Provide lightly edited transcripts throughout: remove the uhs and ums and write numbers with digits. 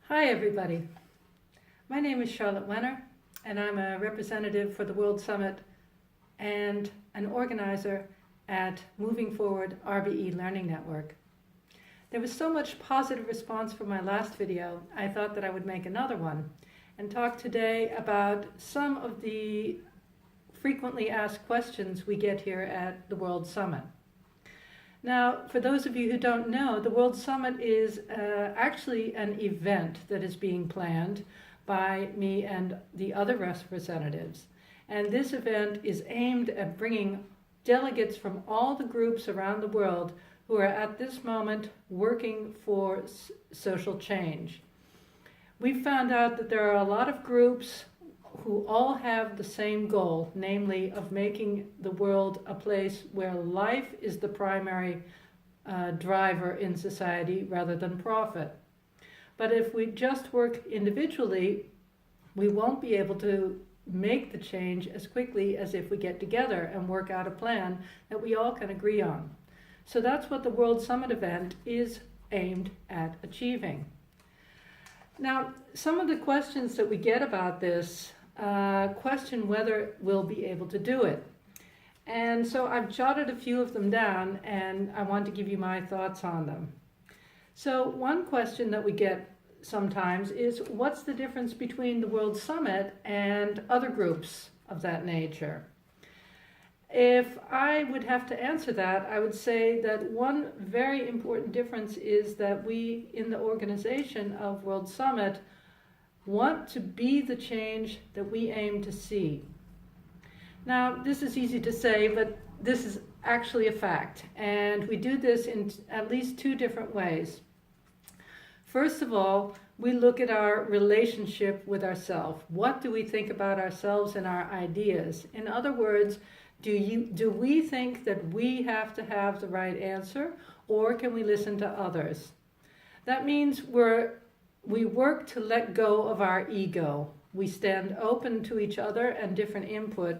Hi everybody, my name is Charlotte Wenner and I'm a representative for the World Summit and an organizer at Moving Forward RBE Learning Network. There was so much positive response from my last video, I thought that I would make another one and talk today about some of the frequently asked questions we get here at the World Summit. Now, for those of you who don't know, the World Summit is actually an event that is being planned by me and the other representatives. And this event is aimed at bringing delegates from all the groups around the world who are at this moment working for social change. We found out that there are a lot of groups who all have the same goal, namely of making the world a place where life is the primary driver in society rather than profit. But if we just work individually, we won't be able to make the change as quickly as if we get together and work out a plan that we all can agree on. So that's what the World Summit event is aimed at achieving. Now, some of the questions that we get about this question whether we'll be able to do it. And so I've jotted a few of them down and I want to give you my thoughts on them. So one question that we get sometimes is, what's the difference between the World Summit and other groups of that nature? If I would have to answer that, I would say that one very important difference is that we in the organization of World Summit want to be the change that we aim to see. Now, this is easy to say, but this is actually a fact, and we do this in at least two different ways. First of all, we look at our relationship with ourselves. What do we think about ourselves and our ideas? In other words, do we think that we have to have the right answer, or can we listen to others? That means we work to let go of our ego. We stand open to each other and different input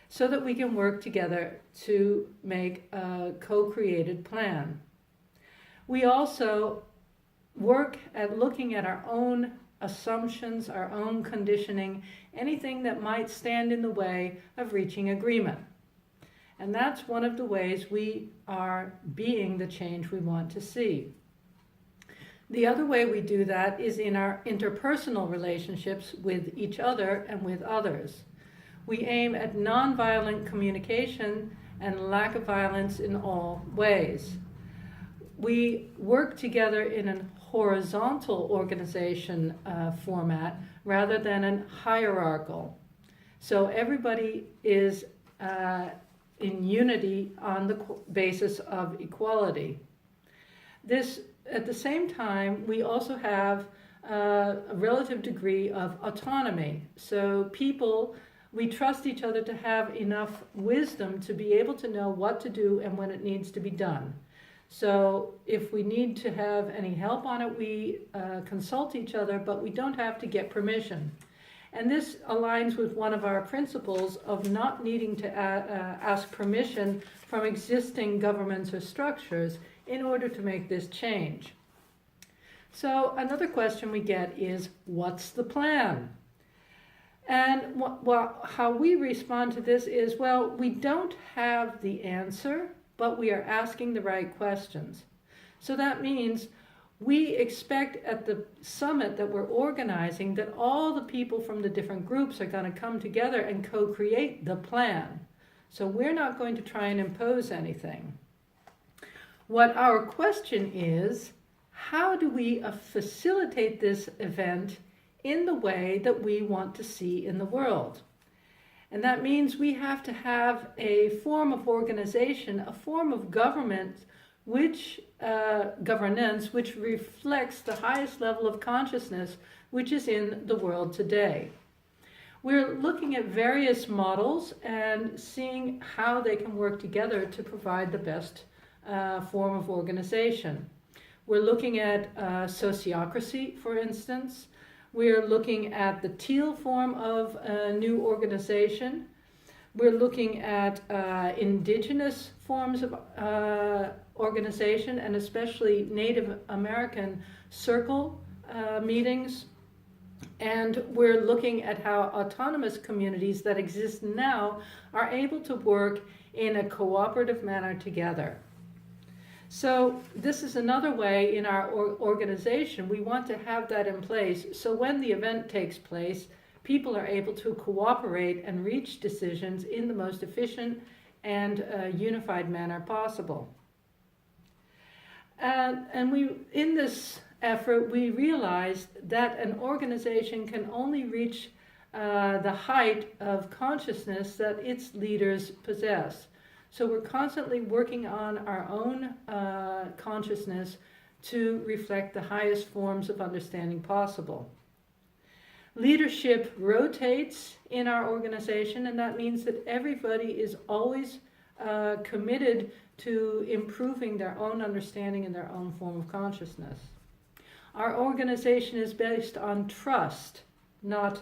so that we can work together to make a co-created plan. We also work at looking at our own assumptions, our own conditioning, anything that might stand in the way of reaching agreement. And that's one of the ways we are being the change we want to see. The other way we do that is in our interpersonal relationships with each other and with others. We aim at nonviolent communication and lack of violence in all ways. We work together in a horizontal organization format rather than a hierarchical. So everybody is in unity on the basis of equality. At the same time, we also have a relative degree of autonomy. So we trust each other to have enough wisdom to be able to know what to do and when it needs to be done. So if we need to have any help on it, we consult each other, but we don't have to get permission. And this aligns with one of our principles of not needing to ask permission from existing governments or structures in order to make this change. So another question we get is, what's the plan? And how we respond to this is, well, we don't have the answer, but we are asking the right questions. So that means we expect at the summit that we're organizing that all the people from the different groups are going to come together and co-create the plan. So we're not going to try and impose anything. What our question is, how do we facilitate this event in the way that we want to see in the world? And that means we have to have a form of organization, a form of governance which reflects the highest level of consciousness which is in the world today. We're looking at various models and seeing how they can work together to provide the best form of organization. We're looking at sociocracy, for instance. We're looking at the teal form of a new organization. We're looking at indigenous forms of organization, and especially Native American circle meetings, and we're looking at how autonomous communities that exist now are able to work in a cooperative manner together. So this is another way in our organization. We want to have that in place so when the event takes place, people are able to cooperate and reach decisions in the most efficient and unified manner possible. And in this effort, we realized that an organization can only reach the height of consciousness that its leaders possess. So we're constantly working on our own consciousness to reflect the highest forms of understanding possible. Leadership rotates in our organization, and that means that everybody is always committed to improving their own understanding and their own form of consciousness. Our organization is based on trust, not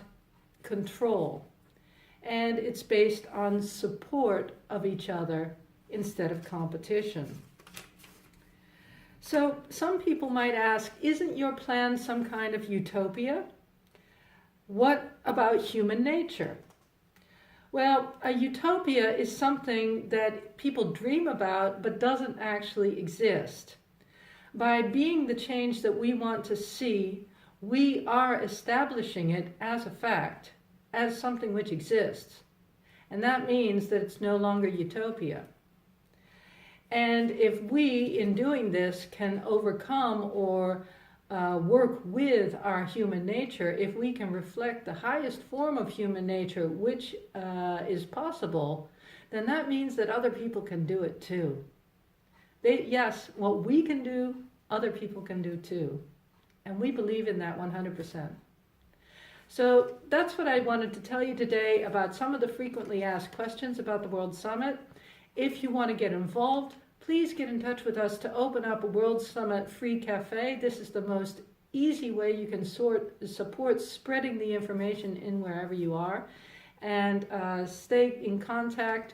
control. And it's based on support of each other instead of competition. So some people might ask, isn't your plan some kind of utopia? What about human nature? Well, a utopia is something that people dream about but doesn't actually exist. By being the change that we want to see, we are establishing it as a fact, as something which exists. And that means that it's no longer utopia. And if we, in doing this, can overcome or work with our human nature, if we can reflect the highest form of human nature which is possible, then that means that other people can do it too. Yes, what we can do, other people can do too. And we believe in that 100%. So that's what I wanted to tell you today about some of the frequently asked questions about the World Summit. If you want to get involved, please get in touch with us to open up a World Summit free cafe. This is the most easy way you can support spreading the information in wherever you are. And stay in contact.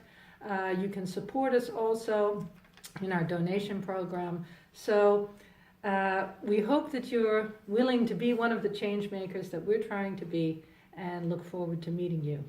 You can support us also in our donation program. So we hope that you're willing to be one of the change makers that we're trying to be, and look forward to meeting you.